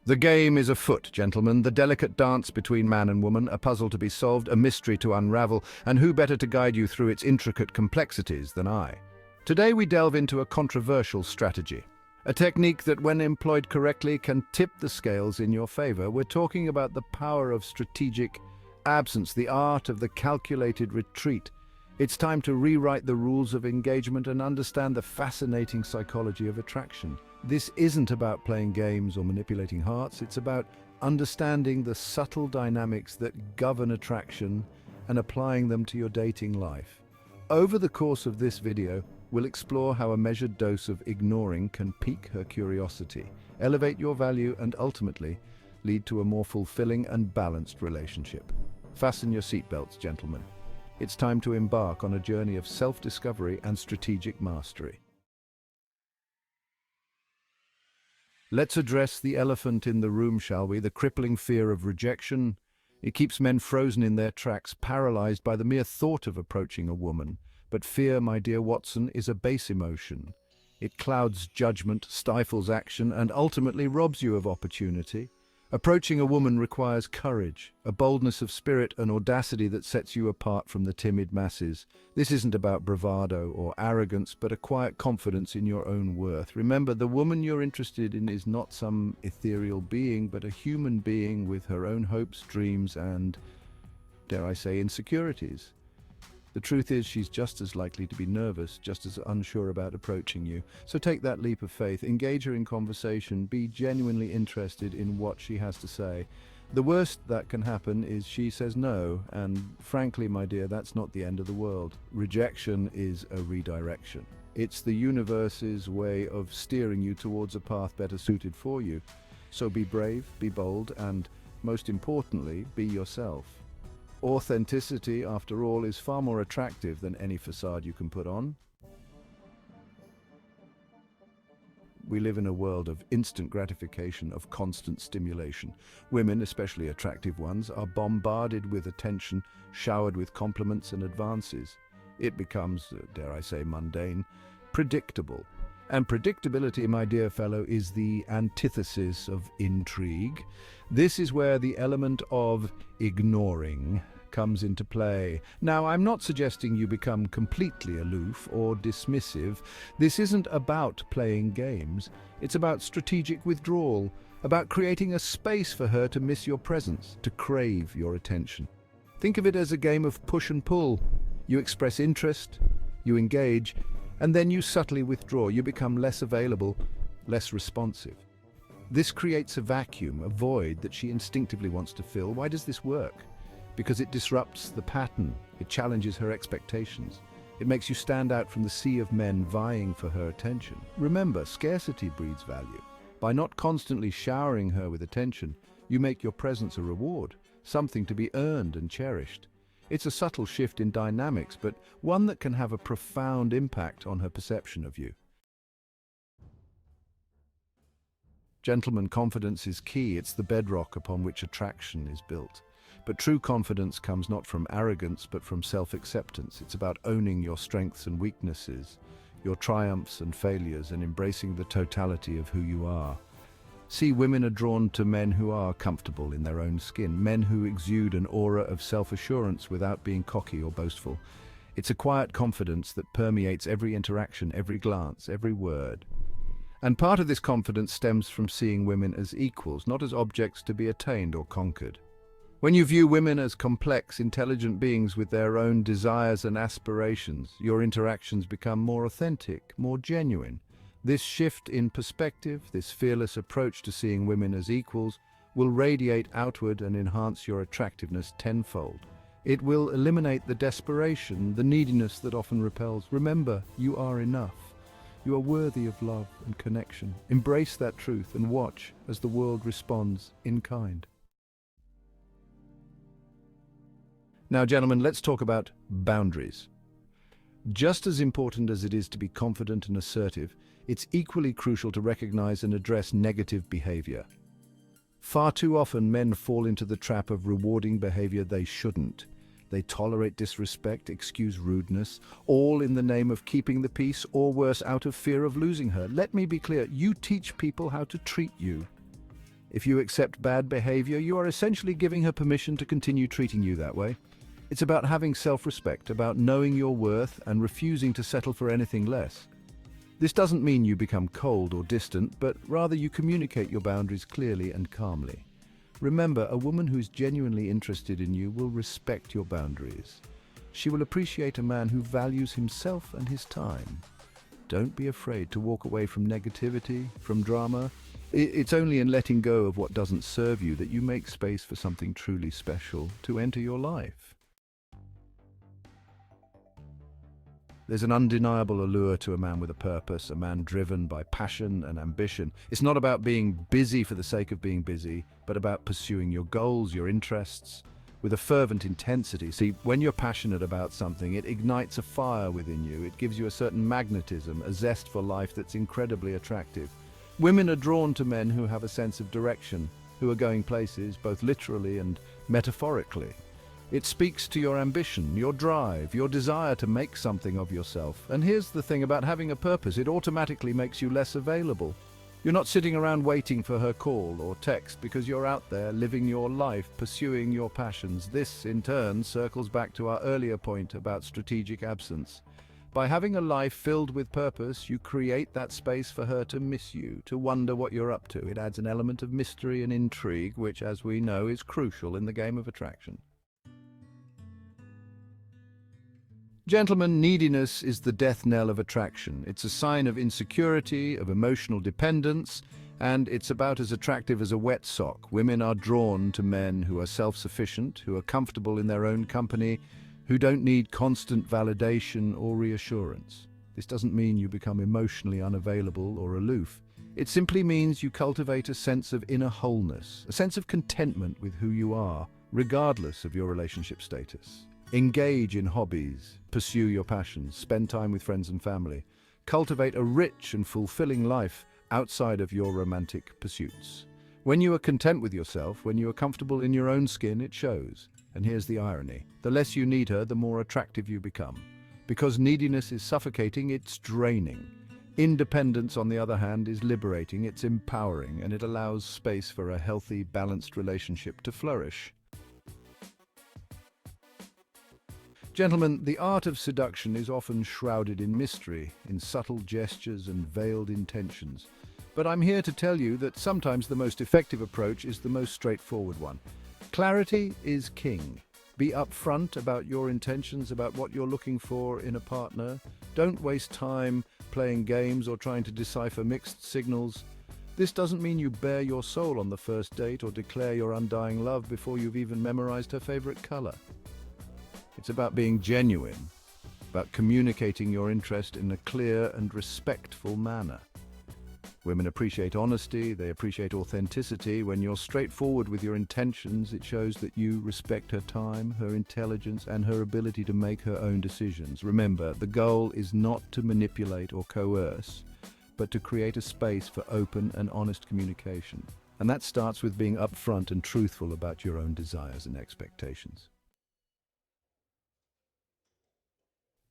The game is afoot, gentlemen, the delicate dance between man and woman, a puzzle to be solved, a mystery to unravel, and who better to guide you through its intricate complexities than I? Today we delve into a controversial strategy, a technique that, when employed correctly, can tip the scales in your favor. We're talking about the power of strategic absence, the art of the calculated retreat. It's time to rewrite the rules of engagement and understand the fascinating psychology of attraction. This isn't about playing games or manipulating hearts, it's about understanding the subtle dynamics that govern attraction and applying them to your dating life. Over the course of this video, we'll explore how a measured dose of ignoring can pique her curiosity, elevate your value, and ultimately lead to a more fulfilling and balanced relationship. Fasten your seatbelts, gentlemen. It's time to embark on a journey of self-discovery and strategic mastery. Let's address the elephant in the room, shall we? The crippling fear of rejection. It keeps men frozen in their tracks, paralyzed by the mere thought of approaching a woman. But fear, my dear Watson, is a base emotion. It clouds judgment, stifles action, and ultimately robs you of opportunity. Approaching a woman requires courage, a boldness of spirit, an audacity that sets you apart from the timid masses. This isn't about bravado or arrogance, but a quiet confidence in your own worth. Remember, the woman you're interested in is not some ethereal being, but a human being with her own hopes, dreams, and, dare I say, insecurities. The truth is, she's just as likely to be nervous, just as unsure about approaching you. So take that leap of faith, engage her in conversation, be genuinely interested in what she has to say. The worst that can happen is she says no, and frankly, my dear, that's not the end of the world. Rejection is a redirection. It's the universe's way of steering you towards a path better suited for you. So be brave, be bold, and most importantly, be yourself. Authenticity, after all, is far more attractive than any facade you can put on. We live in a world of instant gratification, of constant stimulation. Women, especially attractive ones, are bombarded with attention, showered with compliments and advances. It becomes, dare I say, mundane, predictable. And predictability, my dear fellow, is the antithesis of intrigue. This is where the element of ignoring comes into play. Now, I'm not suggesting you become completely aloof or dismissive. This isn't about playing games. It's about strategic withdrawal, about creating a space for her to miss your presence, to crave your attention. Think of it as a game of push and pull. You express interest, you engage, and then you subtly withdraw. You become less available, less responsive. This creates a vacuum, a void that she instinctively wants to fill. Why does this work? Because it disrupts the pattern. It challenges her expectations. It makes you stand out from the sea of men vying for her attention. Remember, scarcity breeds value. By not constantly showering her with attention, you make your presence a reward, something to be earned and cherished. It's a subtle shift in dynamics, but one that can have a profound impact on her perception of you. Gentlemen, confidence is key. It's the bedrock upon which attraction is built. But true confidence comes not from arrogance, but from self-acceptance. It's about owning your strengths and weaknesses, your triumphs and failures, and embracing the totality of who you are. See, women are drawn to men who are comfortable in their own skin, men who exude an aura of self-assurance without being cocky or boastful. It's a quiet confidence that permeates every interaction, every glance, every word. And part of this confidence stems from seeing women as equals, not as objects to be attained or conquered. When you view women as complex, intelligent beings with their own desires and aspirations, your interactions become more authentic, more genuine. This shift in perspective, this fearless approach to seeing women as equals, will radiate outward and enhance your attractiveness tenfold. It will eliminate the desperation, the neediness that often repels. Remember, you are enough. You are worthy of love and connection. Embrace that truth and watch as the world responds in kind. Now, gentlemen, let's talk about boundaries. Just as important as it is to be confident and assertive, it's equally crucial to recognize and address negative behavior. Far too often, men fall into the trap of rewarding behavior they shouldn't. They tolerate disrespect, excuse rudeness, all in the name of keeping the peace, or worse, out of fear of losing her. Let me be clear, you teach people how to treat you. If you accept bad behavior, you are essentially giving her permission to continue treating you that way. It's about having self-respect, about knowing your worth and refusing to settle for anything less. This doesn't mean you become cold or distant, but rather you communicate your boundaries clearly and calmly. Remember, a woman who's genuinely interested in you will respect your boundaries. She will appreciate a man who values himself and his time. Don't be afraid to walk away from negativity, from drama. It's only in letting go of what doesn't serve you that you make space for something truly special to enter your life. There's an undeniable allure to a man with a purpose, a man driven by passion and ambition. It's not about being busy for the sake of being busy, but about pursuing your goals, your interests, with a fervent intensity. See, when you're passionate about something, it ignites a fire within you. It gives you a certain magnetism, a zest for life that's incredibly attractive. Women are drawn to men who have a sense of direction, who are going places, both literally and metaphorically. It speaks to your ambition, your drive, your desire to make something of yourself. And here's the thing about having a purpose, it automatically makes you less available. You're not sitting around waiting for her call or text because you're out there living your life, pursuing your passions. This, in turn, circles back to our earlier point about strategic absence. By having a life filled with purpose, you create that space for her to miss you, to wonder what you're up to. It adds an element of mystery and intrigue, which, as we know, is crucial in the game of attraction. Gentlemen, neediness is the death knell of attraction. It's a sign of insecurity, of emotional dependence, and it's about as attractive as a wet sock. Women are drawn to men who are self-sufficient, who are comfortable in their own company, who don't need constant validation or reassurance. This doesn't mean you become emotionally unavailable or aloof. It simply means you cultivate a sense of inner wholeness, a sense of contentment with who you are, regardless of your relationship status. Engage in hobbies, pursue your passions, spend time with friends and family. Cultivate a rich and fulfilling life outside of your romantic pursuits. When you are content with yourself, when you are comfortable in your own skin, it shows. And here's the irony. The less you need her, the more attractive you become. Because neediness is suffocating, it's draining. Independence, on the other hand, is liberating, it's empowering, and it allows space for a healthy, balanced relationship to flourish. Gentlemen, the art of seduction is often shrouded in mystery, in subtle gestures and veiled intentions. But I'm here to tell you that sometimes the most effective approach is the most straightforward one. Clarity is king. Be upfront about your intentions, about what you're looking for in a partner. Don't waste time playing games or trying to decipher mixed signals. This doesn't mean you bare your soul on the first date or declare your undying love before you've even memorized her favorite color. It's about being genuine, about communicating your interest in a clear and respectful manner. Women appreciate honesty, they appreciate authenticity. When you're straightforward with your intentions, it shows that you respect her time, her intelligence, and her ability to make her own decisions. Remember, the goal is not to manipulate or coerce, but to create a space for open and honest communication. And that starts with being upfront and truthful about your own desires and expectations.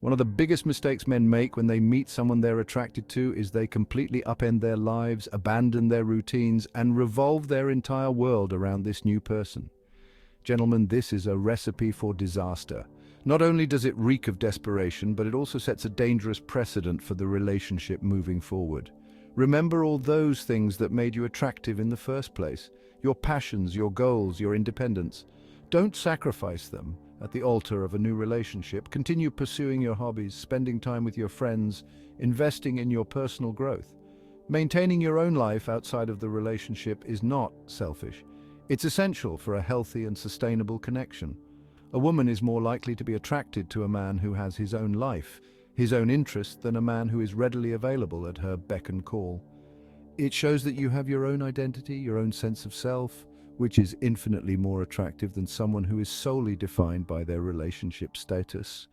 One of the biggest mistakes men make when they meet someone they're attracted to is they completely upend their lives, abandon their routines, and revolve their entire world around this new person. Gentlemen, this is a recipe for disaster. Not only does it reek of desperation, but it also sets a dangerous precedent for the relationship moving forward. Remember all those things that made you attractive in the first place. Your passions, your goals, your independence. Don't sacrifice them at the altar of a new relationship. Continue pursuing your hobbies, spending time with your friends, investing in your personal growth. Maintaining your own life outside of the relationship is not selfish. It's essential for a healthy and sustainable connection. A woman is more likely to be attracted to a man who has his own life, his own interests, than a man who is readily available at her beck and call. It shows that you have your own identity, your own sense of self, which is infinitely more attractive than someone who is solely defined by their relationship status.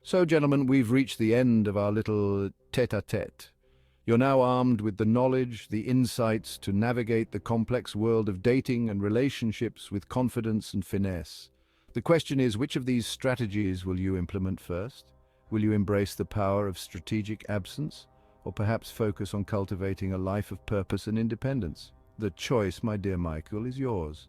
So, gentlemen, we've reached the end of our little tête-à-tête. You're now armed with the knowledge, the insights to navigate the complex world of dating and relationships with confidence and finesse. The question is, which of these strategies will you implement first? Will you embrace the power of strategic absence? or perhaps focus on cultivating a life of purpose and independence? The choice, my dear Michael, is yours.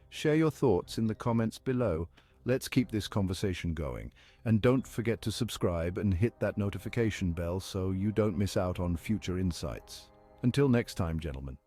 Share your thoughts in the comments below. Let's keep this conversation going. And don't forget to subscribe and hit that notification bell so you don't miss out on future insights. Until next time, gentlemen.